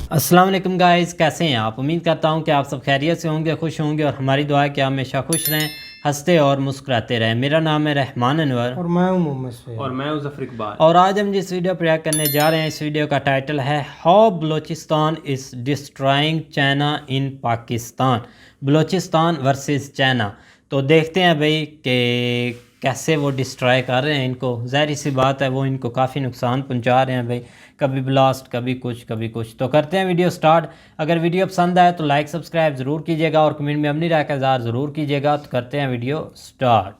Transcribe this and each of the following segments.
अस्सलाम वालेकुम गाइस, कैसे हैं आप? उम्मीद करता हूं कि आप सब खैरियत से होंगे, खुश होंगे और हमारी दुआ है कि आप हमेशा खुश रहें, हंसते और मुस्कुराते रहें। मेरा नाम है रहमान अनवर और मैं हूं मोहम्मद सैयद और मैं हूं ज़फ़र इकबाल। और आज हम जिस वीडियो पर रिएक्ट करने जा रहे हैं, इस वीडियो का टाइटल है how Balochistan is destroying China in Pakistan. Balochistan versus China. तो देखते हैं भाई कि कैसे वो डिस्ट्रॉय कर रहे हैं इनको। ज़ाहिर सी बात है वो इनको काफ़ी नुकसान पहुंचा रहे हैं भाई, कभी ब्लास्ट कभी कुछ। तो करते हैं वीडियो स्टार्ट। अगर वीडियो पसंद आए तो लाइक सब्सक्राइब ज़रूर कीजिएगा और कमेंट में अपनी राय का इज़हार ज़रूर कीजिएगा। तो करते हैं video start.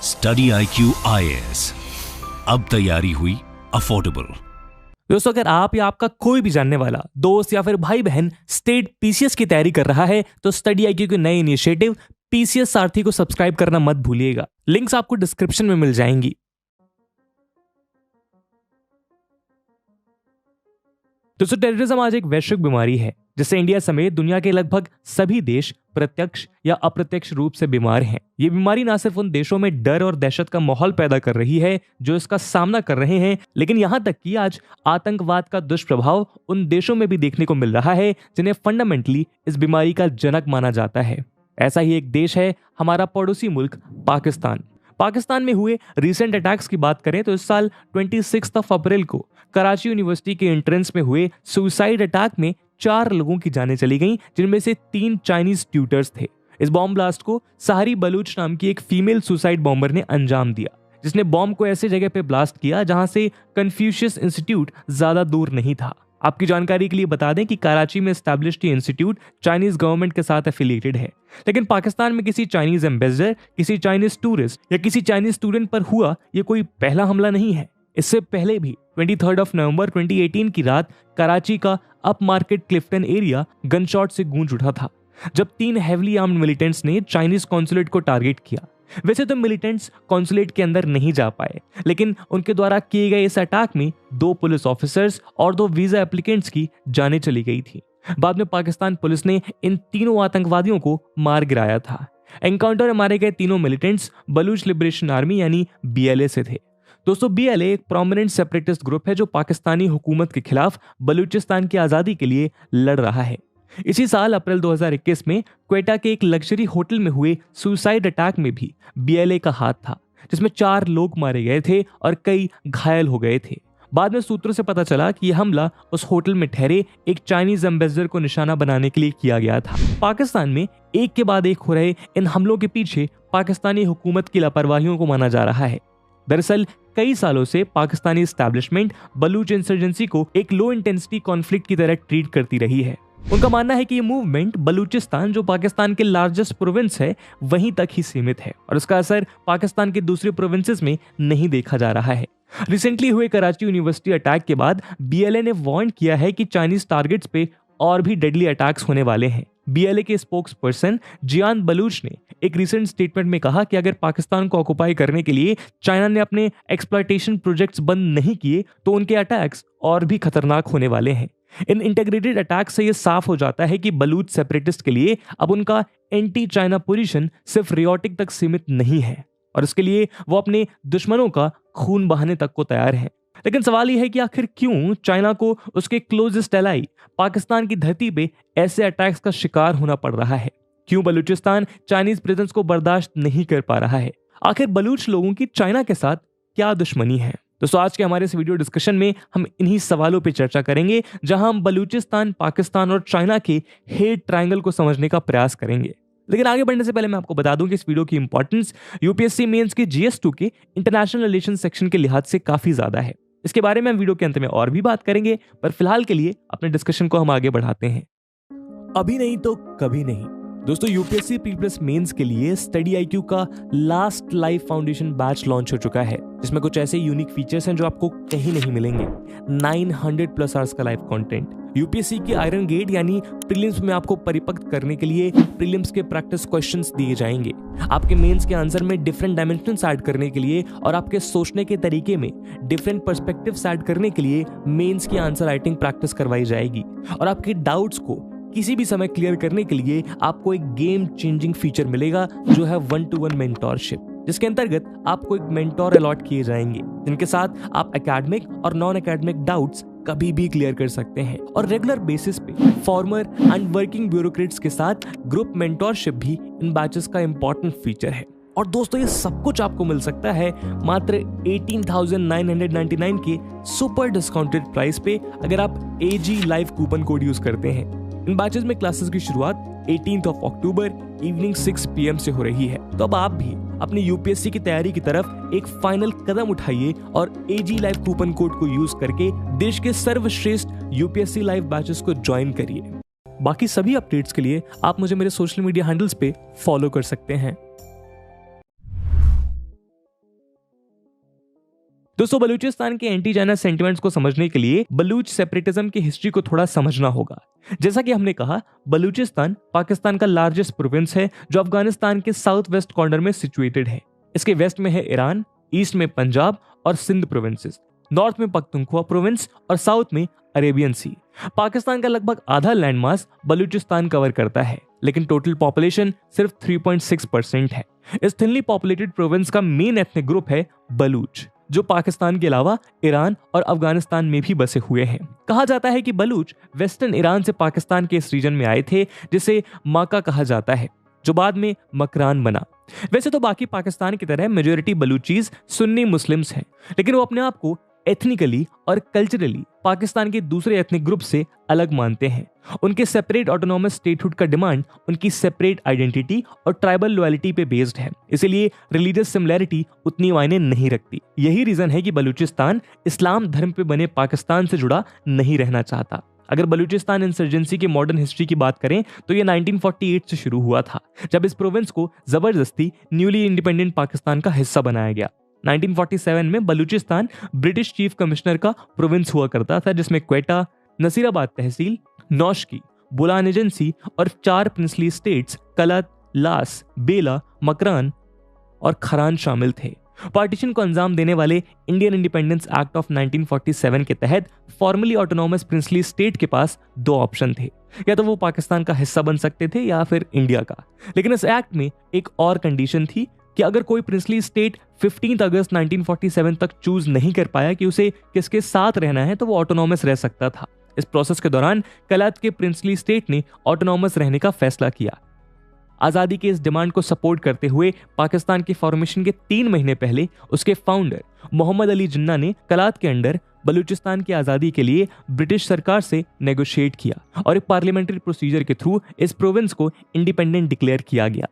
Study IQ IAS, अब तैयारी हुई अफोर्डेबल। दोस्तों, अगर आप या आपका कोई भी जानने वाला दोस्त या फिर भाई बहन स्टेट PCS की तैयारी कर रहा है तो स्टडी IQ के नए इनिशिएटिव PCS सारथी को सब्सक्राइब करना मत भूलिएगा। लिंक्स आपको डिस्क्रिप्शन में मिल जाएंगी। दोस्तों, टेररिज्म आज एक वैश्विक बीमारी है जिससे इंडिया समेत दुनिया के लगभग सभी देश प्रत्यक्ष या अप्रत्यक्ष रूप से बीमार हैं। ये बीमारी ना सिर्फ उन देशों में डर और दहशत का माहौल पैदा कर रही है जो इसका सामना कर रहे हैं, लेकिन यहां तक कि आज आतंकवाद का दुष्प्रभाव उन देशों में भी देखने को मिल रहा है जिन्हें फंडामेंटली इस बीमारी का जनक माना जाता है। ऐसा ही एक देश है हमारा पड़ोसी मुल्क पाकिस्तान। पाकिस्तान में हुए रीसेंट अटैक्स की बात करें तो इस साल 26 अप्रैल को कराची यूनिवर्सिटी के एंट्रेंस में हुए सुसाइड अटैक में 4 लोगों की जानें चली गईं, जिनमें से 3 चाइनीज ट्यूटर्स थे। इस बॉम्ब ब्लास्ट को साहरी बलूच नाम की एक फीमेल सुसाइड बॉम्बर ने अंजाम दिया, जिसने बॉम्ब को ऐसे जगह पे ब्लास्ट किया जहां से कन्फ्यूशियस इंस्टीट्यूट ज्यादा दूर नहीं था। आपकी जानकारी के लिए बता दें कि कराची में एस्टैब्लिश्ड ये इंस्टीट्यूट चाइनीज गवर्नमेंट के साथ एफिलिएटेड है, लेकिन पाकिस्तान में किसी चाइनीज एम्बेसडर, किसी चाइनीज टूरिस्ट या किसी चाइनीज स्टूडेंट पर हुआ ये कोई पहला हमला नहीं है। इससे पहले भी 23 नवंबर 2018 की रात कराची का up market Clifton area gunshot से गूंज उठा था, जब 3 हेवली आर्म्ड मिलिटेंट्स ने चाइनीज कॉन्सुलेट को टारगेट किया। वैसे तो मिलिटेंट्स कॉन्सुलेट के अंदर नहीं जा पाए, लेकिन उनके द्वारा किए गए इस अटैक में 2 पुलिस ऑफिसर्स और 2 वीजा एप्लीकेंट्स की जानें चली गई थी। बाद में पाकिस्तान पुलिस ने इन तीनों आतंकवादियों को मार गिराया था। एनकाउंटर में मारे गए तीनों मिलिटेंट्स बलूच लिबरेशन आर्मी यानी BLA से थे। दोस्तों, BLA एक प्रोमिनेंट सेपरेटिस्ट ग्रुप है जो पाकिस्तानी हुकूमत के खिलाफ बलूचिस्तान की आज़ादी के लिए लड़ रहा है। इसी साल अप्रैल 2021 में क्वेटा के एक लग्जरी होटल में हुए सुसाइड अटैक में भी BLA का हाथ था, जिसमें 4 लोग मारे गए थे और कई घायल हो गए थे। बाद में सूत्रों से पता चला कि यह हमला उस होटल में ठहरे एक चाइनीज एम्बेसडर को निशाना बनाने के लिए किया गया था। पाकिस्तान में एक के बाद एक हो रहे इन हमलों के पीछे पाकिस्तानी हुकूमत की लापरवाहियों को माना जा रहा है। दरअसल कई सालों से पाकिस्तानी एस्टैब्लिशमेंट बलूच इंसर्जेंसी को एक लो इंटेंसिटी कॉन्फ्लिक्ट की तरह ट्रीट करती रही है। उनका मानना है कि ये मूवमेंट बलूचिस्तान, जो पाकिस्तान के लार्जेस्ट प्रोविंस है, वहीं तक ही सीमित है और इसका असर पाकिस्तान के दूसरे प्रोविंसेस में नहीं देखा जा रहा है। रिसेंटली हुए कराची यूनिवर्सिटी अटैक के बाद BLA ने वार्न किया है कि चाइनीज टारगेट्स पे और भी डेडली अटैक्स होने वाले हैं। BLA के स्पोक्स पर्सन जियान बलूच ने एक रिसेंट स्टेटमेंट में कहा कि अगर पाकिस्तान को ऑक्युपाई करने के लिए चाइना ने अपने एक्सप्लॉयटेशन प्रोजेक्ट्स बंद नहीं किए तो उनके अटैक्स और भी खतरनाक होने वाले हैं। इन इंटीग्रेटेड अटैक से यह साफ हो जाता है कि बलूच सेपरेटिस्ट के लिए अब उनका एंटी चाइना पोजीशन सिर्फ रियोटिक तक सीमित नहीं है और इसके लिए वो अपने दुश्मनों का खून बहाने तक को तैयार है। लेकिन सवाल यह है कि आखिर क्यों चाइना को उसके क्लोजेस्ट एलाई पाकिस्तान की धरती पे ऐसे अटैक्स का शिकार होना पड़ रहा है? क्यों बलूचिस्तान चाइनीज प्रेजेंस को बर्दाश्त नहीं कर पा रहा है? आखिर बलूच लोगों की चाइना के साथ क्या दुश्मनी है? दोस्तों, आज के हमारे इस वीडियो डिस्कशन में हम इन्हीं सवालों पे चर्चा करेंगे, जहां हम बलूचिस्तान, पाकिस्तान और चाइना के हेट ट्रायंगल को समझने का प्रयास करेंगे। लेकिन आगे बढ़ने से पहले मैं आपको बता दूं कि इस वीडियो की इंपॉर्टेंस UPSC मेंस के GS2 के इंटरनेशनल रिलेशन सेक्शन के लिहाज से काफी ज्यादा है। इसके बारे में हम वीडियो के अंत में और भी बात करेंगे, पर फिलहाल के लिए अपने डिस्कशन को हम आगे बढ़ाते हैं। अभी नहीं तो कभी नहीं। दोस्तों, UPSC प्री मेंस के लिए स्टडी IQ का last live foundation batch launch हो चुका है, जिसमें कुछ ऐसे यूनिक फीचर्स हैं जो आपको कहीं नहीं मिलेंगे। 900+ आवर्स का लाइव कंटेंट, UPSC की आयरन गेट यानी प्रीलिम्स में आपको परिपक्व करने के लिए प्रीलिम्स के प्रैक्टिस क्वेश्चंस दिए जाएंगे, आपके मेंस के आंसर में डिफरेंट डायमेंशंस ऐड करने के लिए और आपके सोचने के तरीके में डिफरेंट पर्सपेक्टिव्स ऐड करने के लिए मेंस की आंसर राइटिंग प्रैक्टिस करवाई जाएगी और आपके डाउट्स को किसी भी समय क्लियर करने के लिए आपको एक गेम चेंजिंग फीचर मिलेगा जो है 1-to-1 मेंटोरशिप, जिसके अंतर्गत आपको एक मेंटोर अलॉट किए जाएंगे जिनके साथ आप एकेडमिक और नॉन एकेडमिक डाउट्स कभी भी क्लियर कर सकते हैं। और रेगुलर बेसिस पे फॉर्मर एंड वर्किंग ब्यूरोक्रेट्स के साथ ग्रुप मेंटोरशिप भी इन बैचेस का इंपॉर्टेंट फीचर है। और दोस्तों ये सब कुछ आपको मिल सकता है मात्र 18,999 के सुपर डिस्काउंटेड प्राइस पे अगर आप AG live coupon code use करते हैं। इन बैचेस में क्लासेस की शुरुआत 18th of October evening 6 PM से हो रही है। तो अब आप भी अपनी UPSC की तैयारी की तरफ एक फाइनल कदम उठाइए और AG लाइव कूपन कोड को यूज करके देश के सर्वश्रेष्ठ UPSC लाइव बैचेस को ज्वाइन करिए। बाकी सभी अपडेट्स के लिए आप मुझे मेरे सोशल मीडिया हैंडल्स पे फॉलो कर सकते हैं। दोस्तों बलूचिस्तान के एंटी चाइना सेंटिमेंट्स को समझने के लिए बलूच सेपरेटिज्म की हिस्ट्री को थोड़ा समझना होगा। जैसा कि हमने कहा, बलूचिस्तान पाकिस्तान का लार्जेस्ट प्रोविंस है जो अफगानिस्तान के साउथ वेस्ट कॉर्नर में सिचुएटेड है। इसके वेस्ट में है ईरान, ईस्ट में पंजाब और सिंध प्रोविंसेस, नॉर्थ में पख्तूनख्वा प्रोविंस और साउथ में अरेबियन सी। पाकिस्तान का लगभग आधा लैंड मास बलूचिस्तान कवर करता है, लेकिन टोटल पॉपुलेशन सिर्फ 3.6% है। इस थिनली पॉपुलेटेड प्रोविंस का मेन एथनिक ग्रुप है बलूच, जो पाकिस्तान के अलावा ईरान और अफगानिस्तान में भी बसे हुए हैं। कहा जाता है कि बलूच वेस्टर्न ईरान से पाकिस्तान के इस रीजन में आए थे, जिसे माका कहा जाता है, जो बाद में मकरान बना। वैसे तो बाकी पाकिस्तान की तरह मेजोरिटी बलूचीज सुन्नी मुस्लिम्स हैं, लेकिन वो अपने आप को एथनिकली और कल्चरली पाकिस्तान के दूसरे एथनिक ग्रुप से अलग मानते हैं। उनके सेपरेट ऑटोनॉमस स्टेटहुड का डिमांड उनकी सेपरेट आइडेंटिटी और ट्राइबल लॉयल्टी पे बेस्ड है, इसीलिए रिलीजियस सिमिलैरिटी उतनी मायने नहीं रखती। यही रीजन है कि बलूचिस्तान इस्लाम धर्म पे बने पाकिस्तान से जुड़ा नहीं रहना चाहता। अगर बलूचिस्तान इंसर्जेंसी की मॉडर्न हिस्ट्री की बात करें तो ये 1948 से शुरू हुआ था, जब इस प्रोविंस को जबरदस्ती न्यूली इंडिपेंडेंट पाकिस्तान का हिस्सा बनाया गया। 1947 में बलूचिस्तान ब्रिटिश चीफ कमिश्नर का प्रोविंस हुआ करता था, जिसमें क्वेटा, नसीराबाद तहसील, नौशकी, बुलान एजेंसी और 4 प्रिंसली स्टेट्स कलत, लास, बेला, मकरान और खरान शामिल थे। पार्टीशन को अंजाम देने वाले इंडियन इंडिपेंडेंस एक्ट ऑफ 1947 के तहत फॉर्मली ऑटोनॉमस प्रिंसली स्टेट के पास 2 ऑप्शन थे, या तो वो पाकिस्तान का हिस्सा बन सकते थे या फिर इंडिया का। लेकिन इस एक्ट में एक और कंडीशन थी कि अगर कोई प्रिंसली स्टेट 15 अगस्त 1947 तक चूज नहीं कर पाया कि उसे किसके साथ रहना है, तो वो ऑटोनॉमस रह सकता था। इस प्रोसेस के दौरान कलात के प्रिंसली स्टेट ने ऑटोनॉमस रहने का फैसला किया। आजादी के इस डिमांड को सपोर्ट करते हुए पाकिस्तान के फॉर्मेशन के 3 महीने पहले उसके फाउंडर मोहम्मद अली जिन्ना ने कलात के अंडर बलूचिस्तान की आजादी के लिए ब्रिटिश सरकार से नेगोशिएट किया और एक पार्लियामेंट्री प्रोसीजर के थ्रू इस प्रोविंस को इंडिपेंडेंट डिक्लेयर किया गया।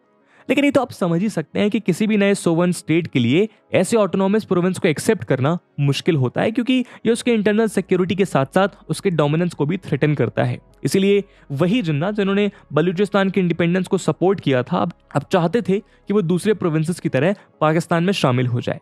लेकिन ये तो आप समझ ही सकते हैं कि किसी भी नए सोवन स्टेट के लिए ऐसे ऑटोनॉमस प्रोविंस को एक्सेप्ट करना मुश्किल होता है, क्योंकि ये उसके इंटरनल सिक्योरिटी के साथ साथ उसके डोमिनेंस को भी थ्रेटन करता है। इसीलिए वही जिन्ना जिन्होंने बलूचिस्तान के इंडिपेंडेंस को सपोर्ट किया था, अब चाहते थे कि वो दूसरे प्रोविंसेस की तरह पाकिस्तान में शामिल हो जाए।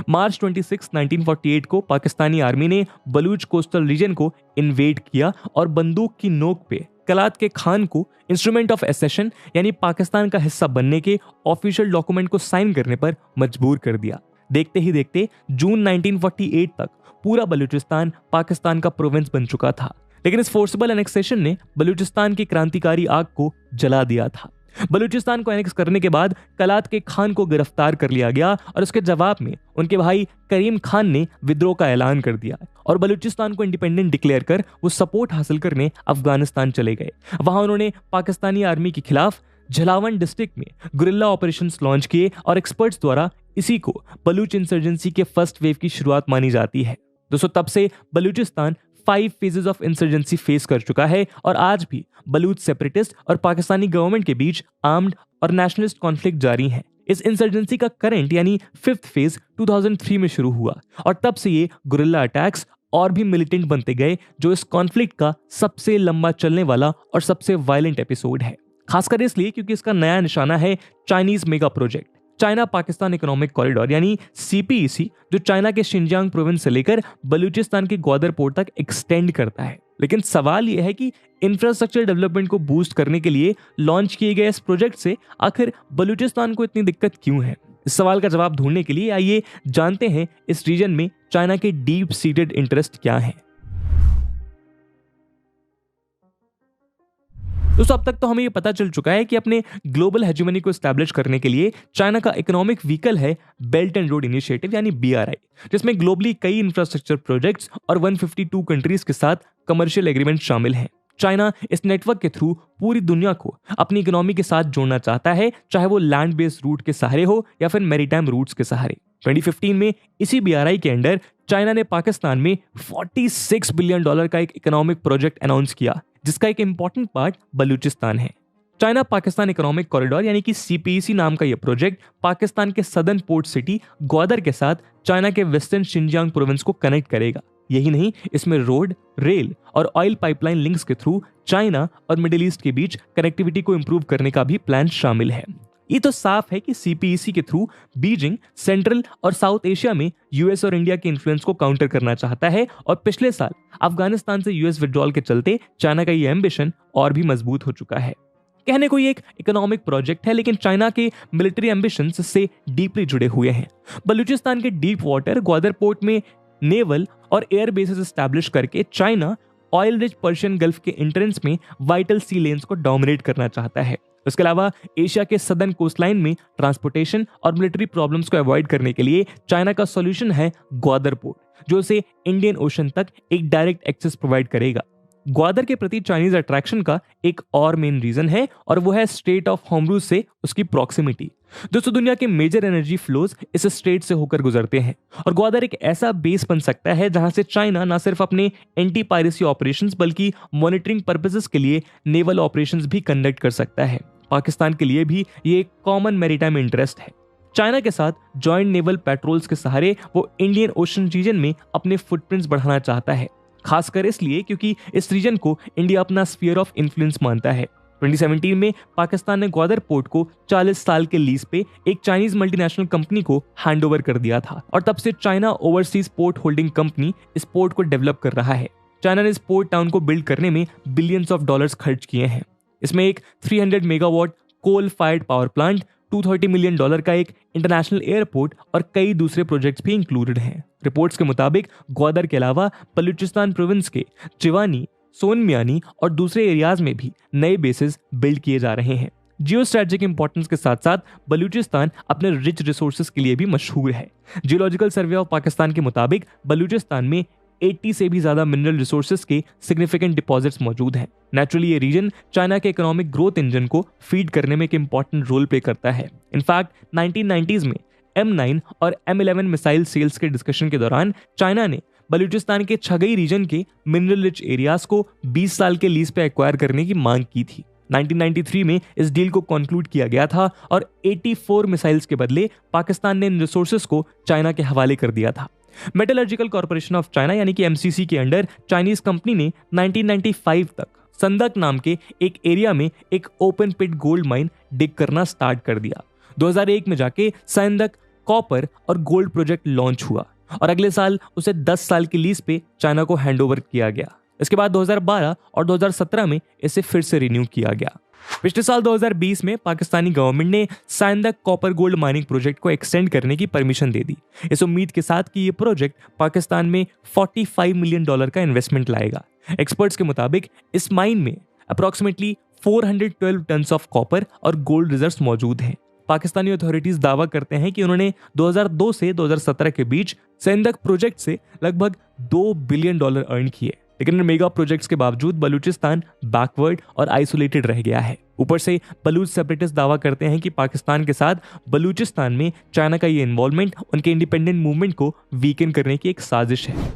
मार्च 26, 1948 को पाकिस्तानी आर्मी ने बलूच कोस्टल रीजन को इन्वेड किया और बंदूक की नोक पे कलात के खान को इंस्ट्रूमेंट ऑफ एसेशन यानी पाकिस्तान का हिस्सा बनने के ऑफिशियल डॉक्यूमेंट को साइन करने पर मजबूर कर दिया। देखते ही देखते जून 1948 तक पूरा बलूचिस्तान पाकिस्तान का प्रोविंस बन चुका था। लेकिन इस फोर्सिबल एनेक्सेशन ने बलूचिस्तान की क्रांतिकारी आग को जला दिया था। बलूचिस्तान को एनेक्स करने के बाद कलात के खान को गिरफ्तार कर लिया गया और उसके जवाब में उनके भाई करीम खान ने विद्रोह का ऐलान कर दिया और बलूचिस्तान को इंडिपेंडेंट डिक्लेयर कर वो सपोर्ट हासिल करने अफगानिस्तान चले गए। वहां उन्होंने पाकिस्तानी आर्मी के खिलाफ झलावन डिस्ट्रिक्ट में गुरिल्ला ऑपरेशंस लॉन्च किए और एक्सपर्ट्स द्वारा इसी को बलूच इंसर्जेंसी के फर्स्ट वेव की शुरुआत मानी जाती है। दोस्तों तब से Balochistan 5 phases of insurgency face कर चुका है और आज भी बलूच सेपरेटिस्ट और पाकिस्तानी गवर्नमेंट के बीच आर्म्ड और नेशनलिस्ट कॉन्फ्लिक्ट जारी है। इस इंसर्जेंसी का करंट यानी 5th फेज 2003 में शुरू हुआ और तब से ये गुरिल्ला अटैक्स और भी मिलिटेंट बनते गए, जो इस कॉन्फ्लिक्ट का सबसे लंबा चलने वाला और सबसे वायलेंट एपिसोड है। खासकर इसलिए क्योंकि इसका नया निशाना है Chinese mega project, China Pakistan economic corridor यानी CPEC, जो चाइना के शिनजियांग प्रोविंस से लेकर बलूचिस्तान के ग्वादर पोर्ट तक एक्सटेंड करता है। लेकिन सवाल यह है कि इंफ्रास्ट्रक्चर डेवलपमेंट को बूस्ट करने के लिए लॉन्च किए गए इस प्रोजेक्ट से आखिर बलूचिस्तान को इतनी दिक्कत क्यों है? इस सवाल का जवाब ढूंढने के लिए आइए जानते हैं इस रीजन में चाइना के डीप सीटेड इंटरेस्ट क्या है। दोस्तों अब तक तो हमें ये पता चल चुका है कि अपने ग्लोबल हेजेमनी को एस्टैब्लिश करने के लिए चाइना का इकोनॉमिक व्हीकल है बेल्ट एंड रोड इनिशिएटिव यानी BRI, जिसमें ग्लोबली कई इंफ्रास्ट्रक्चर प्रोजेक्ट्स और 152 कंट्रीज के साथ कमर्शियल एग्रीमेंट शामिल हैं। चाइना इस नेटवर्क के थ्रू पूरी दुनिया को अपनी इकोनॉमी के साथ जोड़ना चाहता है, चाहे वो लैंड बेस्ड रूट के सहारे हो या फिर मैरीटाइम रूट्स के सहारे। 2015 में इसी BRI के अंडर चाइना ने पाकिस्तान में $46 बिलियन का एक इकोनॉमिक प्रोजेक्ट अनाउंस किया, जिसका एक इंपॉर्टेंट पार्ट बलूचिस्तान है। चाइना पाकिस्तान इकोनॉमिक कॉरिडोर यानी कि CPEC नाम का यह प्रोजेक्ट पाकिस्तान के सदर्न पोर्ट सिटी ग्वादर के साथ चाइना के वेस्टर्न शिनजियांग प्रोविंस को कनेक्ट करेगा। यही नहीं, इसमें रोड, रेल और ऑयल पाइपलाइन लिंक्स के थ्रू चाइना और मिडिल ईस्ट के बीच कनेक्टिविटी को इंप्रूव करने का भी प्लान शामिल है। ये तो साफ है कि CPEC के थ्रू बीजिंग सेंट्रल और साउथ एशिया में US और इंडिया के इन्फ्लुएंस को काउंटर करना चाहता है, और पिछले साल अफगानिस्तान से US विड्रॉल के चलते चाइना का ये एम्बिशन और भी मजबूत हो चुका है। कहने को ये एक इकोनॉमिक प्रोजेक्ट है, लेकिन चाइना के मिलिट्री एम्बिशंस से डीपली जुड़े हुए हैं। बलूचिस्तान के डीप वाटर ग्वादर पोर्ट में नेवल और एयर बेसेस एस्टैब्लिश करके China oil rich Persian gulf के एंट्रेंस में वाइटल सी लेन्स को डोमिनेट करना चाहता है। इसके अलावा एशिया के सदर्न कोस्टलाइन में ट्रांसपोर्टेशन और मिलिट्री प्रॉब्लम्स को अवॉइड करने के लिए चाइना का सॉल्यूशन है ग्वादर पोर्ट, जो उसे इंडियन ओशन तक एक डायरेक्ट एक्सेस प्रोवाइड करेगा। ग्वादर के प्रति चाइनीज अट्रैक्शन का एक और मेन रीजन है, और वो है स्ट्रेट ऑफ हॉर्मुज से उसकी प्रॉक्सिमिटी। दोस्तों दुनिया के मेजर एनर्जी फ्लोज इस स्ट्रेट से होकर गुजरते हैं, और ग्वादर एक ऐसा बेस बन सकता है जहां से चाइना न सिर्फ अपने एंटी पायरेसी ऑपरेशंस बल्कि मॉनिटरिंग पर्पसेस के लिए नेवल ऑपरेशंस भी कंडक्ट कर सकता है। पाकिस्तान के लिए भी ये एक कॉमन मैरीटाइम इंटरेस्ट है। चाइना के साथ जॉइंट नेवल पेट्रोल्स के सहारे वो इंडियन ओशन रीजन में अपने फुटप्रिंट्स बढ़ाना चाहता है, खासकर इसलिए क्योंकि इस रीजन को इंडिया अपना स्फीयर ऑफ इन्फ्लुएंस मानता है। 2017 में पाकिस्तान ने ग्वादर पोर्ट को 40 साल के लीज पे एक चाइनीज मल्टीनेशनल कंपनी को हैंडओवर कर दिया था, और तब से China overseas port holding company इस पोर्ट को डेवलप कर रहा है। चाइना ने इस पोर्ट टाउन को बिल्ड करने में बिलियंस ऑफ डॉलर्स खर्च किए हैं। इसमें एक 300 megawatt coal fired power plant, $230 million का एक इंटरनेशनल एयरपोर्ट और कई दूसरे प्रोजेक्ट्स भी इंक्लूडेड हैं। रिपोर्ट्स के मुताबिक ग्वादर के अलावा बलूचिस्तान प्रोविंस के जिवानी, सोनमियानी और दूसरे एरियाज में भी नए बेसेस बिल्ड किए जा रहे हैं। जियो स्ट्रेटेजिक इंपॉर्टेंस के साथ साथ बलूचिस्तान अपने रिच रिसोर्सेज के लिए भी मशहूर है। जियोलॉजिकल सर्वे ऑफ पाकिस्तान के मुताबिक बलूचिस्तान में 80 से भी ज्यादा मिनरल रिसोर्सेज के सिग्निफिकेंट डिपॉजिट्स मौजूद हैं। नेचुरली ये रीजन चाइना के इकोनॉमिक ग्रोथ इंजन को फीड करने में एक इंपॉर्टेंट रोल प्ले करता है। इनफैक्ट 1990s में M9 और M11 मिसाइल सेल्स के डिस्कशन के दौरान चाइना ने बलूचिस्तान के छगई रीजन के मिनरल रिच एरियाज को 20 साल के लीज पे एक्वायर करने की मांग की थी। 1993 में इस डील को कंक्लूड किया गया था, और 84 मिसाइल्स के बदले पाकिस्तान ने इन रिसोर्सेज को चाइना के हवाले कर दिया था। मेटलर्जिकल कॉर्पोरेशन ऑफ चाइना यानी कि MCC के अंडर चाइनीज कंपनी ने 1995 तक संदक नाम के एक एरिया में एक ओपन पिट गोल्ड माइन डिग करना स्टार्ट कर दिया। 2001 में जाके संदक कॉपर और गोल्ड प्रोजेक्ट लॉन्च हुआ, और अगले साल उसे 10 साल की लीज पे चाइना को हैंडओवर किया गया। इसके बाद 2012 और 2017 में इसे फिर से रिन्यू किया गया। पिछले साल 2020 में पाकिस्तानी गवर्नमेंट ने संदक कॉपर गोल्ड माइनिंग प्रोजेक्ट को एक्सटेंड करने की परमिशन दे दी, इस उम्मीद के साथ कि ये प्रोजेक्ट पाकिस्तान में $45 मिलियन का इन्वेस्टमेंट लाएगा। एक्सपर्ट्स के मुताबिक इस माइन में अप्रोक्सीमेटली 412 टन ऑफ कॉपर और गोल्ड रिजर्व्स मौजूद हैं। पाकिस्तानी अथॉरिटीज दावा करते हैं कि उन्होंने 2002 से 2017 के बीच संदक प्रोजेक्ट से लगभग $2 बिलियन अर्न किए, लेकिन इन मेगा प्रोजेक्ट्स के बावजूद बलूचिस्तान बैकवर्ड और आइसोलेटेड रह गया है। ऊपर से बलूच सेपरेटिस्ट दावा करते हैं कि पाकिस्तान के साथ बलूचिस्तान में चाइना का ये इन्वॉल्वमेंट उनके इंडिपेंडेंट मूवमेंट को वीकन करने की एक साजिश है।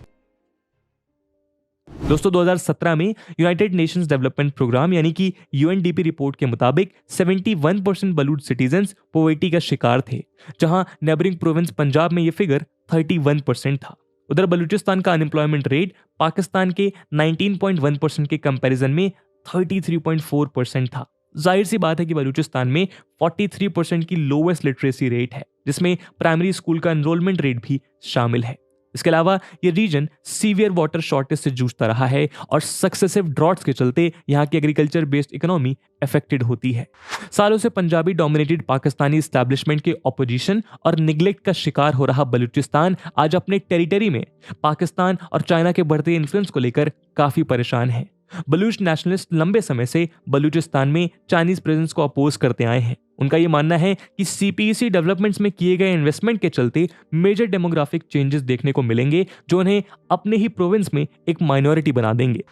दोस्तों 2017 में यूनाइटेड नेशंस डेवलपमेंट प्रोग्राम यानी कि UNDP रिपोर्ट के मुताबिक 71% बलूच सिटीजन्स पॉवर्टी का शिकार थे, जहां नेबरिंग प्रोविंस पंजाब में ये फिगर 31% था। उधर बलूचिस्तान का अनएम्प्लॉयमेंट रेट पाकिस्तान के 19.1% के कंपैरिजन में 33.4% था। जाहिर सी बात है कि बलूचिस्तान में 43% की लोवेस्ट लिटरेसी रेट है, जिसमें प्राइमरी स्कूल का एनरोलमेंट रेट भी शामिल है। इसके अलावा ये रीजन सीवियर वाटर शॉर्टेज से जूझता रहा है, और सक्सेसिव ड्रॉट्स के चलते यहाँ की एग्रीकल्चर बेस्ड इकोनॉमी अफेक्टेड होती है। सालों से पंजाबी डोमिनेटेड पाकिस्तानी एस्टैब्लिशमेंट के ऑपोजिशन और निग्लेक्ट का शिकार हो रहा बलूचिस्तान आज अपने टेरिटरी में पाकिस्तान और चाइना के बढ़ते इन्फ्लुएंस को लेकर काफी परेशान है। बलूच नेशनलिस्ट लंबे समय से बलूचिस्तान में चाइनीज प्रेजेंस को अपोज करते आए हैं। उनका यह मानना है कि सीपीईसी डेवलपमेंट्स में किए गए इन्वेस्टमेंट के चलते मेजर डेमोग्राफिक चेंजेस देखने को मिलेंगे जो उन्हें अपने ही प्रोविंस में एक माइनॉरिटी बना देंगे।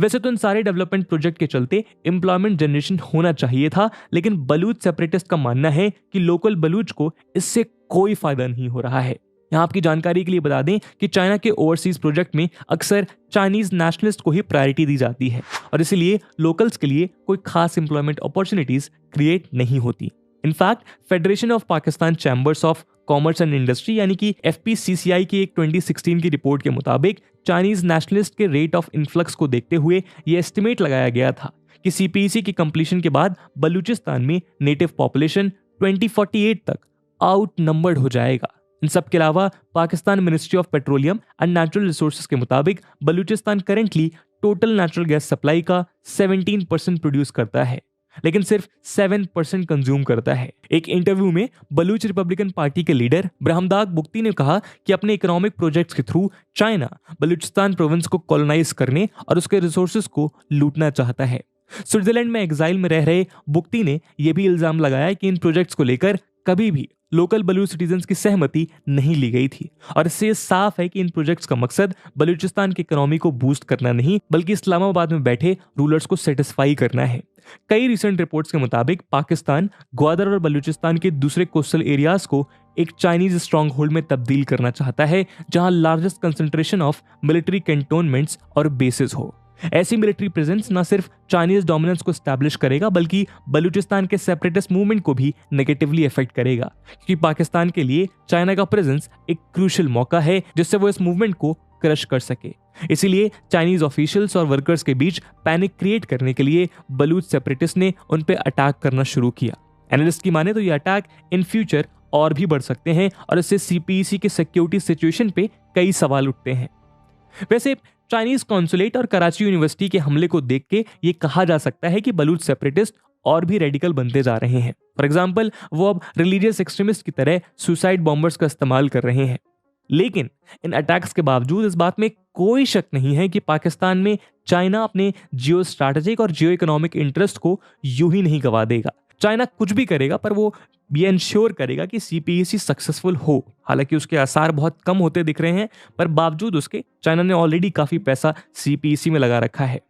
वैसे तो इन सारे डेवलपमेंट प्रोजेक्ट के चलते एम्प्लॉयमेंट जनरेशन होना चाहिए था, लेकिन बलूच सेपरेटिस्ट का मानना है कि लोकल बलूच को इससे कोई फायदा नहीं हो रहा है। यहाँ आपकी जानकारी के लिए बता दें कि चाइना के ओवरसीज प्रोजेक्ट में अक्सर चाइनीज नेशनलिस्ट को ही प्रायोरिटी दी जाती है और इसीलिए लोकल्स के लिए कोई खास एम्प्लॉयमेंट अपॉर्चुनिटीज क्रिएट नहीं होती। In fact federation of Pakistan chambers of commerce and industry यानी कि FPCCI की एक 2016 की रिपोर्ट के मुताबिक चाइनीज नेशनलिस्ट के रेट ऑफ इन्फ्लक्स को देखते हुए यह एस्टिमेट लगाया गया था कि सीपीईसी की कंप्लीशन के बाद बलूचिस्तान में नेटिव पॉपुलेशन 2048 तक आउट नंबर्ड हो जाएगा। इन सब के अलावा Pakistan ministry of petroleum and natural resources के मुताबिक Balochistan currently total natural gas supply का 17% प्रोड्यूस करता है, लेकिन सिर्फ 7% कंज्यूम करता है। एक इंटरव्यू में बलूच रिपब्लिकन पार्टी के लीडर ब्रह्मदाग बुख्ती ने कहा कि अपने इकोनॉमिक प्रोजेक्ट्स के थ्रू चाइना बलूचिस्तान प्रोविंस को कॉलोनाइज करने और उसके रिसोर्सेज को लूटना चाहता है। स्विट्जरलैंड में एग्जाइल में रह रहे बुख्ती ने यह भी इल्जाम लगाया कि इन प्रोजेक्ट्स को लेकर कभी भी लोकल बलूच सिटीजन्स की सहमति नहीं ली गई थी और इससे साफ है कि इन प्रोजेक्ट्स का मकसद बलूचिस्तान की इकोनॉमी को बूस्ट करना नहीं बल्कि इस्लामाबाद में बैठे रूलर्स को सेटिस्फाई करना है। कई रिसेंट रिपोर्ट्स के मुताबिक पाकिस्तान ग्वादर और बलूचिस्तान के दूसरे कोस्टल एरियाज को एक चाइनीज स्ट्रॉन्ग होल्ड में तब्दील करना चाहता है जहां largest concentration of military cantonments और बेसेस हो। ऐसी मिलिट्री प्रेजेंस न सिर्फ चाइनीज डोमिनेंस को स्टैब्लिश करेगा बल्कि बलूचिस्तान के सेपरेटिस्ट मूवमेंट को भी नेगेटिवली अफेक्ट करेगा, क्योंकि पाकिस्तान के लिए चाइना का प्रेजेंस एक क्रूशियल मौका है जिससे वो इस मूवमेंट को क्रश कर सके। इसीलिए चाइनीज ऑफिशियल्स और वर्कर्स के बीच पैनिक क्रिएट करने के लिए बलूच सेपरेटिस्ट ने उन पे अटैक करना शुरू किया। एनालिस्ट की माने तो ये अटैक इन फ्यूचर और भी बढ़ सकते हैं और इससे सीपीईसी के सिक्योरिटी सिचुएशन पे कई सवाल उठते हैं। वैसे चाइनीज कॉन्सुलेट और कराची यूनिवर्सिटी के हमले को देख के ये कहा जा सकता है कि बलूच सेपरेटिस्ट और भी रेडिकल बनते जा रहे हैं। फॉर एग्जाम्पल वो अब रिलीजियस एक्सट्रीमिस्ट की तरह सुसाइड बॉम्बर्स का इस्तेमाल कर रहे हैं। लेकिन इन अटैक्स के बावजूद इस बात में कोई शक नहीं है कि पाकिस्तान में चाइना अपने जियो स्ट्रैटेजिक और जियो इकोनॉमिक इंटरेस्ट को यूं ही नहीं गवा देगा। चाइना कुछ भी करेगा पर वो ये इंश्योर करेगा कि सीपीईसी सक्सेसफुल हो। हालांकि उसके आसार बहुत कम होते दिख रहे हैं, पर बावजूद उसके चाइना ने ऑलरेडी काफी पैसा सीपीईसी में लगा रखा है।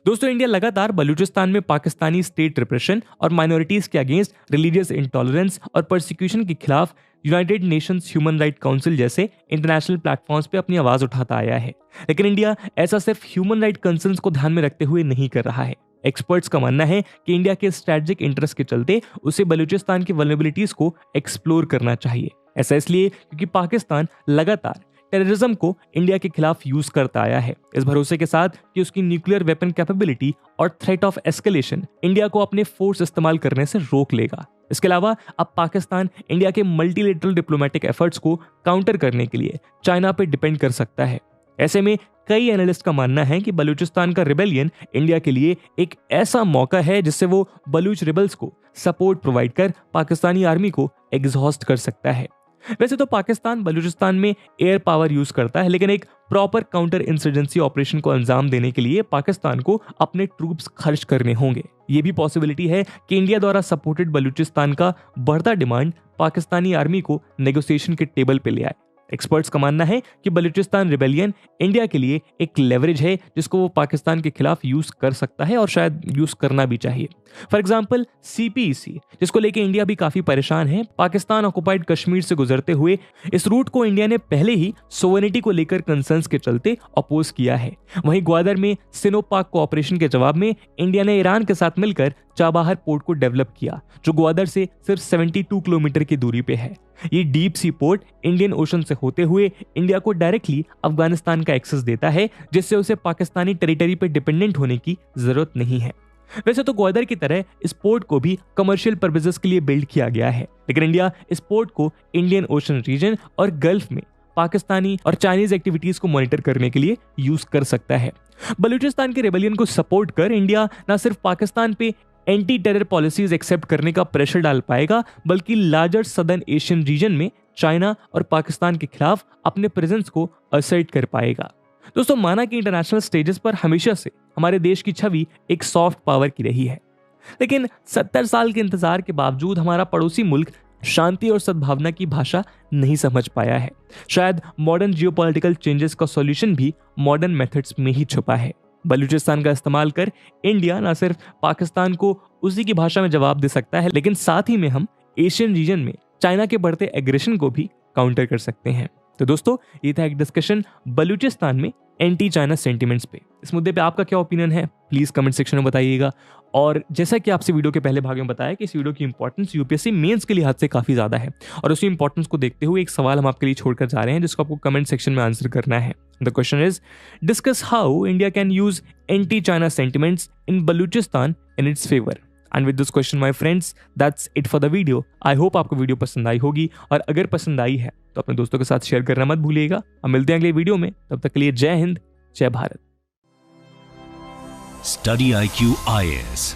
दोस्तों, इंडिया लगातार बलूचिस्तान में पाकिस्तानी स्टेट रिप्रेशन और माइनॉरिटीज के अगेंस्ट रिलीजियस इंटॉलरेंस और परसिक्यूशन के खिलाफ United Nations human right council जैसे इंटरनेशनल प्लेटफॉर्म्स पे अपनी आवाज उठाता आया है। लेकिन इंडिया ऐसा सिर्फ ह्यूमन राइट कंसर्न्स को ध्यान में रखते हुए नहीं कर रहा है। एक्सपर्ट्स का मानना है कि इंडिया के स्ट्रेटेजिक इंटरेस्ट के चलते उसे बलूचिस्तान की वल्नरेबिलिटीज को एक्सप्लोर करना चाहिए। ऐसा इसलिए क्योंकि पाकिस्तान लगातार टेररिज्म को इंडिया के खिलाफ यूज करता आया है, इस भरोसे के साथ कि उसकी न्यूक्लियर वेपन कैपेबिलिटी और थ्रेट ऑफ एस्केलेशन इंडिया को अपने फोर्स इस्तेमाल करने से रोक लेगा। इसके अलावा अब पाकिस्तान इंडिया के मल्टीलेटरल डिप्लोमेटिक एफर्ट्स को काउंटर करने के लिए चाइना पर डिपेंड कर सकता है। ऐसे में कई एनालिस्ट का मानना है कि बलूचिस्तान का रिबेलियन इंडिया के लिए एक ऐसा मौका है जिससे वो बलूच रिबल्स को सपोर्ट प्रोवाइड कर पाकिस्तानी आर्मी को एग्जॉस्ट कर सकता है। वैसे तो पाकिस्तान बलूचिस्तान में एयर पावर यूज करता है, लेकिन एक प्रॉपर काउंटर इंसर्जेंसी ऑपरेशन को अंजाम देने के लिए पाकिस्तान को अपने ट्रूप्स खर्च करने होंगे। ये भी पॉसिबिलिटी है कि इंडिया द्वारा सपोर्टेड बलूचिस्तान का बढ़ता डिमांड पाकिस्तानी आर्मी को नेगोशिएशन के टेबल पे ले आए। एक्सपर्ट्स का मानना है कि बलूचिस्तान रिबेलियन इंडिया के लिए एक लेवरेज है जिसको वो पाकिस्तान के खिलाफ यूज कर सकता है और शायद यूज करना भी चाहिए। फॉर एग्जाम्पल सीपीईसी, जिसको लेके इंडिया भी काफी परेशान है, पाकिस्तान ऑक्युपाइड कश्मीर से गुजरते हुए इस रूट को इंडिया ने पहले ही सोवेनिटी को लेकर कंसर्न्स के चलते अपोज किया है। वहीं ग्वादर में सिनो-पाक कोऑपरेशन के जवाब में इंडिया ने ईरान के साथ मिलकर चाबाहर पोर्ट को डेवलप किया, जो ग्वादर से सिर्फ 72 किलोमीटर की दूरी पे है। ये deep sea port Indian ocean से होते हुए इंडिया को डायरेक्टली अफगानिस्तान का एक्सेस देता है, जिससे उसे पाकिस्तानी टेरिटरी पर डिपेंडेंट होने की जरूरत नहीं है। वैसे तो ग्वादर की तरह इस पोर्ट को भी कमर्शियल पर्पसेस के लिए बिल्ड किया गया है, लेकिन इंडिया इस पोर्ट को इंडियन ओशन रीजन और गल्फ में पाकिस्तानी और चाइनीज एक्टिविटीज को मॉनिटर करने के लिए यूज कर सकता है। बलूचिस्तान के रेबेलियन को सपोर्ट कर इंडिया न सिर्फ पाकिस्तान पे एंटी टेरर पॉलिसीज एक्सेप्ट करने का प्रेशर डाल पाएगा, बल्कि लार्जर सदर्न एशियन रीजन में चाइना और पाकिस्तान के खिलाफ अपने प्रेजेंस को असर्ट कर पाएगा। दोस्तों, माना कि इंटरनेशनल स्टेजेस पर हमेशा से हमारे देश की छवि एक सॉफ्ट पावर की रही है, लेकिन 70 साल के इंतजार के बावजूद हमारा पड़ोसी मुल्क शांति और सद्भावना की भाषा नहीं समझ पाया है। शायद मॉडर्न जियोपॉलिटिकल चेंजेस का सॉल्यूशन भी मॉडर्न मेथड्स में ही छुपा है। बलूचिस्तान का इस्तेमाल कर इंडिया न सिर्फ पाकिस्तान को उसी की भाषा में जवाब दे सकता है, लेकिन साथ ही में हम एशियन रीजन में चाइना के बढ़ते एग्रेशन को भी काउंटर कर सकते हैं। तो दोस्तों, ये था एक डिस्कशन बलूचिस्तान में एंटी चाइना सेंटिमेंट्स पे। इस मुद्दे पे आपका क्या ओपिनियन है, प्लीज कमेंट सेक्शन में बताइएगा। और जैसा कि आपसे वीडियो के पहले भाग में बताया कि इस वीडियो की इंपॉर्टेंस यूपीएससी मेंस के लिहाज से काफी ज्यादा है, और उसी इंपॉर्टेंस को देखते हुए एक सवाल हम आपके लिए छोड़कर जा रहे हैं जिसको आपको कमेंट सेक्शन में आंसर करना है। The question is, discuss how India can use anti China sentiments in Balochistan in its favour. And with this question my friends, that's it for the video. I hope आपको video पसंद आई होगी, और अगर पसंद आई है तो अपने दोस्तों के साथ शेयर करना मत भूलिएगा। हम मिलते हैं अगले वीडियो में, तब तक के लिए जय हिंद, जय भारत। स्टडी IQ IAS,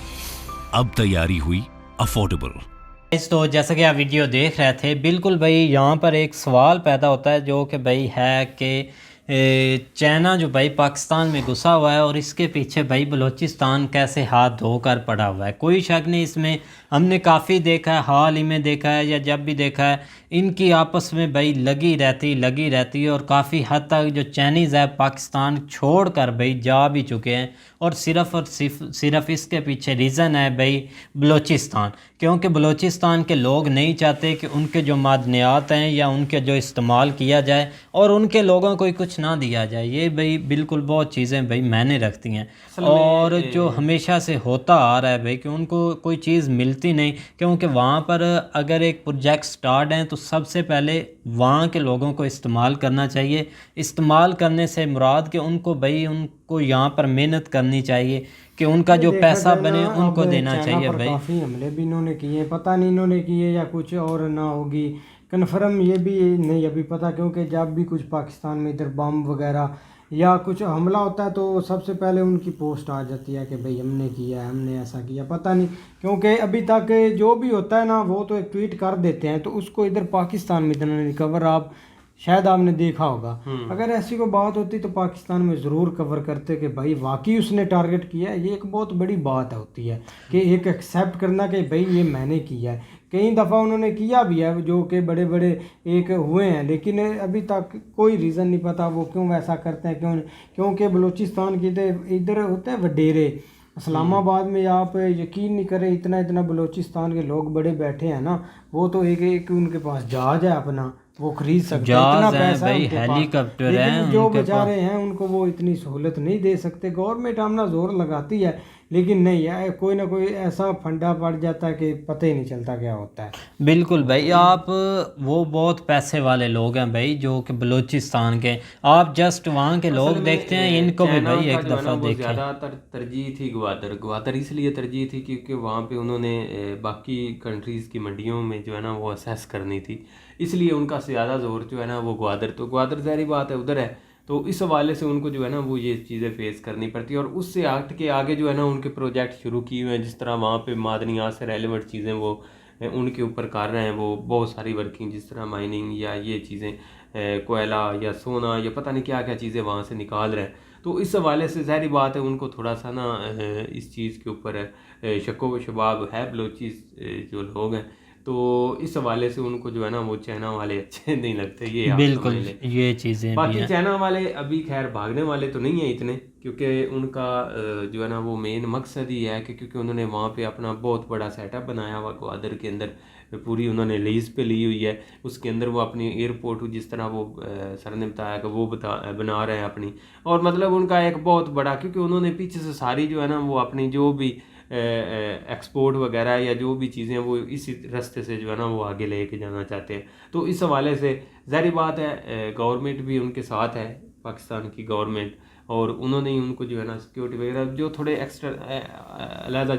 अब तैयारी हुई अफोर्डेबल। तो जैसा कि आप वीडियो देख रहे थे, बिल्कुल भाई यहाँ पर एक सवाल पैदा होता है जो कि भाई है कि चाइना जो भाई पाकिस्तान में घुसा हुआ है और इसके पीछे भाई बलूचिस्तान कैसे हाथ धोकर पड़ा हुआ है। कोई शक नहीं इसमें, हमने काफ़ी देखा है, हाल ही में देखा है या जब भी देखा है, इनकी आपस में भाई लगी रहती है और काफ़ी हद तक जो चाइनीज़ है पाकिस्तान छोड़कर भाई जा भी चुके हैं। और सिर्फ इसके पीछे रीज़न है भाई बलूचिस्तान, क्योंकि बलूचिस्तान के लोग नहीं चाहते कि उनके जो मादनियात हैं या उनके जो इस्तेमाल किया जाए और उनके लोगों को कुछ ना दिया जाए। ये भाई बिल्कुल बहुत चीज़ें भाई मैंने रखती हैं, और जो हमेशा से होता आ रहा है भाई कि उनको कोई चीज़ मिलती नहीं, क्योंकि वहाँ पर अगर एक प्रोजेक्ट स्टार्ट है तो सबसे पहले वहाँ के लोगों को इस्तेमाल करना चाहिए। इस्तेमाल करने से मुराद कि उनको यहाँ पर मेहनत करनी चाहिए कि उनका जो पैसा बने उनको देना चाहिए भाई। काफ़ी हमले भी इन्होंने किए, पता नहीं इन्होंने किए या कुछ और ना होगी, कन्फर्म ये भी नहीं अभी पता, क्योंकि जब भी कुछ पाकिस्तान में इधर बम वगैरह या कुछ हमला होता है तो सबसे पहले उनकी पोस्ट आ जाती है कि भाई हमने किया है, हमने ऐसा किया, पता नहीं, क्योंकि अभी तक जो भी होता है ना वो तो एक ट्वीट कर देते हैं तो उसको इधर पाकिस्तान में इतना नहीं कवर, आप शायद आपने देखा होगा। अगर ऐसी कोई बात होती तो पाकिस्तान में ज़रूर कवर करते कि भाई वाकई उसने टारगेट किया है। ये एक बहुत बड़ी बात होती है कि एक एक्सेप्ट करना कि भाई ये मैंने किया है। कई दफ़ा उन्होंने किया भी है जो कि बड़े बड़े एक हुए हैं, लेकिन अभी तक कोई रीज़न नहीं पता वो क्यों वैसा करते हैं, क्योंकि बलूचिस्तान के इधर होते हैं वडेरे, इस्लामाबाद में आप यकीन नहीं करें इतना बलूचिस्तान के लोग बड़े बैठे हैं ना, वो तो एक उनके पास जहाज है अपना, वो खरीद सकते हैं, इतना पैसा है उनके पास, हेलीकॉप्टर है, लेकिन जो बेचारे हैं उनको वो इतनी सहूलत नहीं दे सकते। गवर्नमेंट अपना जोर लगाती है लेकिन नहीं है, कोई ना कोई ऐसा फंडा पड़ जाता है कि पता ही नहीं चलता क्या होता है। बिल्कुल भाई, आप वो बहुत पैसे वाले लोग हैं भाई जो कि बलूचिस्तान के, आप जस्ट वहाँ के लोग देखते हैं, इनको भी भाई एक दफ़ा देखें। ज़्यादातर तरजीह थी ग्वादर इसलिए तरजीह थी क्योंकि वहाँ पे उन्होंने बाकी कंट्रीज़ की मंडियों में जो है ना वो असेस करनी थी, इसलिए उनका ज़्यादा जोर जो है ना वो ग्वादर ज़ाहिर बात है उधर है, तो इस हवाले से उनको जो है ना वो ये चीज़ें फेस करनी पड़ती है। और उससे हट के आगे जो है ना उनके प्रोजेक्ट शुरू किए हुए हैं, जिस तरह वहाँ पे मादनियात से रेलेवेंट चीज़ें वो उनके ऊपर कर रहे हैं, वो बहुत सारी वर्किंग, जिस तरह माइनिंग या ये चीज़ें कोयला या सोना या पता नहीं क्या क्या चीज़ें वहाँ से निकाल रहे हैं। तो इस हवाले से ज़ाहिर बात है उनको थोड़ा सा ना इस चीज़ के ऊपर शक व शबाब है बलोची जो लोग हैं, तो इस हवाले से उनको जो है ना वो चाइना वाले अच्छे नहीं लगते। ये बिल्कुल ये चीज़ें बाकी चाइना वाले अभी खैर भागने वाले तो नहीं है इतने, क्योंकि उनका जो है ना वो मेन मकसद ही है कि क्योंकि उन्होंने वहाँ पे अपना बहुत बड़ा सेटअप बनाया हुआ ग्वादर के अंदर, पूरी उन्होंने लीज पे ली हुई है, उसके अंदर वो अपनी एयरपोर्ट जिस तरह वो सर ने बताया कि वो बना रहे हैं अपनी, और मतलब उनका एक बहुत बड़ा, क्योंकि उन्होंने पीछे से सारी जो है ना वो अपनी जो भी एक्सपोर्ट वगैरह या जो भी चीज़ें वो इसी रास्ते से जो है ना वो आगे लेके जाना चाहते हैं। तो इस हवाले से ज़ाहिर बात है गवर्नमेंट भी उनके साथ है, पाकिस्तान की गवर्नमेंट, और उन्होंने ही उनको जो है ना सिक्योरिटी वगैरह जो थोड़े एक्स्ट्रा अलग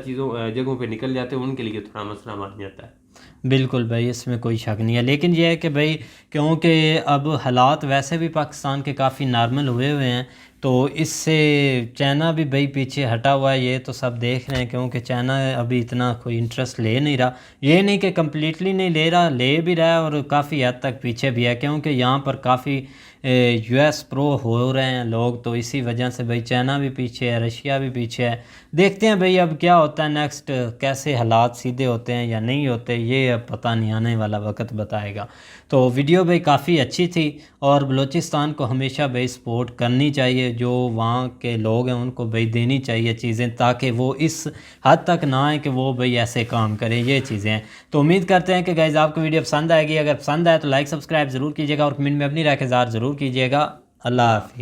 जगहों पे निकल जाते हैं उनके लिए थोड़ा मसला बन जाता है। बिल्कुल भाई, इसमें कोई शक नहीं है, लेकिन यह है कि भाई क्योंकि अब हालात वैसे भी पाकिस्तान के काफ़ी नॉर्मल हुए हैं, तो इससे चाइना भी भाई पीछे हटा हुआ है, ये तो सब देख रहे हैं, क्योंकि चाइना अभी इतना कोई इंटरेस्ट ले नहीं रहा। ये नहीं कि कम्प्लीटली नहीं ले रहा, ले भी रहा है और काफ़ी हद तक पीछे भी है, क्योंकि यहाँ पर काफ़ी US प्रो हो रहे हैं लोग, तो इसी वजह से भाई चाइना भी पीछे है, रशिया भी पीछे है। देखते हैं भाई अब क्या होता है नेक्स्ट, कैसे हालात सीधे होते हैं या नहीं होते, ये अब पता नहीं, आने वाला वक्त बताएगा। तो वीडियो भाई काफ़ी अच्छी थी और बलूचिस्तान को हमेशा भाई सपोर्ट करनी चाहिए, जो वहाँ के लोग हैं उनको भाई देनी चाहिए चीज़ें, ताकि वो इस हद तक ना आए कि वो भाई ऐसे काम करें, ये चीज़ें हैं। तो उम्मीद करते हैं कि गाइज़ आपको वीडियो पसंद आएगी। अगर पसंद आए तो लाइक सब्सक्राइब ज़रूर कीजिएगा और कमेंट में अपनी राय का इज़हार ज़रूर कीजिएगा। अल्लाह हाफिज़।